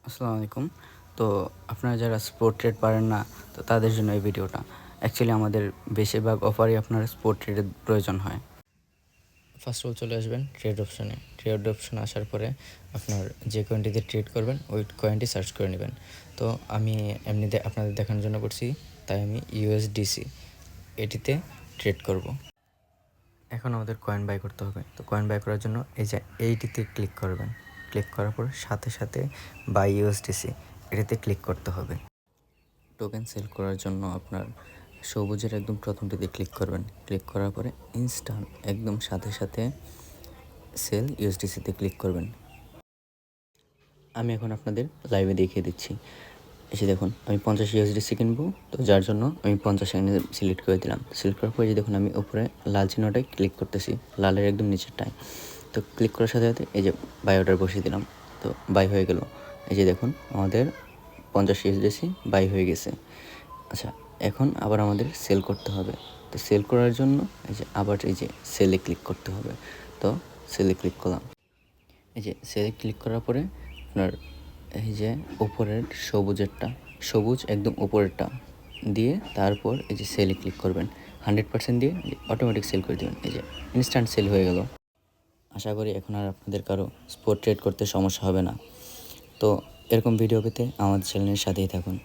আসসালামু আলাইকুম। তো আপনারা যারা স্পট ট্রেড পারেন না, তো তাদের জন্য এই ভিডিওটা। অ্যাকচুয়ালি আমাদের বেশিরভাগ অফারই আপনার স্পট ট্রেডের প্রয়োজন হয়। ফার্স্ট অফ অল চলে আসবেন ট্রেড অপশনে। ট্রেড অপশনে আসার পরে আপনার যে কয়েনটিতে ট্রেড করবেন ওই কয়েনটি সার্চ করে নেবেন। তো আমি এমনিতে আপনাদের দেখানোর জন্য করছি, তাই আমি ইউএসডিসি এটিতে ট্রেড করব। এখন আমাদের কয়েন বাই করতে হবে। তো কয়েন বাই করার জন্য এই যে এইটিতে ক্লিক করবেন। ক্লিক করার পর সাথে সাথে বাই ইউএসডিসি এটাতে ক্লিক করতে হবে। টোকেন সেল করার জন্য আপনার সবুজের একদম প্রথমটিতে ক্লিক করবেন। ক্লিক করার পরে ইনস্ট্যান্ট একদম সাথে সাথে সেল ইউএসডিসিতে ক্লিক করবেন। আমি এখন আপনাদের লাইভে দেখিয়ে দিচ্ছি। এসে দেখুন আমি 50 ইউএসডিসি কিনবো, তো যার জন্য আমি 50 এখানে সিলেক্ট করে দিলাম। সিলেক্ট করার পরে যে দেখুন আমি উপরে লাল চিহ্নটায় ক্লিক করতেছি, লালের একদম নিচেরটায়। তো ক্লিক করার সাথে সাথে এই যে বাই অর্ডার বসিয়ে দিলাম, তো বাই হয়ে গেল। এই যে দেখুন আমাদের 50 ইউএসডিসি বাই হয়ে গেছে। আচ্ছা, এখন আবার আমাদের সেল করতে হবে। তো সেল করার জন্য এই যে আবার এই যে সেলে ক্লিক করতে হবে। তো সেলে ক্লিক করলাম। এই যে সেলে ক্লিক করার পরে আপনার এই যে উপরের সবুজ একদম উপরেরটা দিয়ে তারপর এই যে সেলে ক্লিক করবেন। 100% দিয়ে অটোমেটিক সেল করে দেবেন। এই যে ইনস্ট্যান্ট সেল হয়ে গেল। আশা করি এখন আর আপনাদের কারো স্পট ট্রেড করতে সমস্যা হবে না। তো এরকম ভিডিও পেতে আমাদের চ্যানেলের সাথেই থাকুন।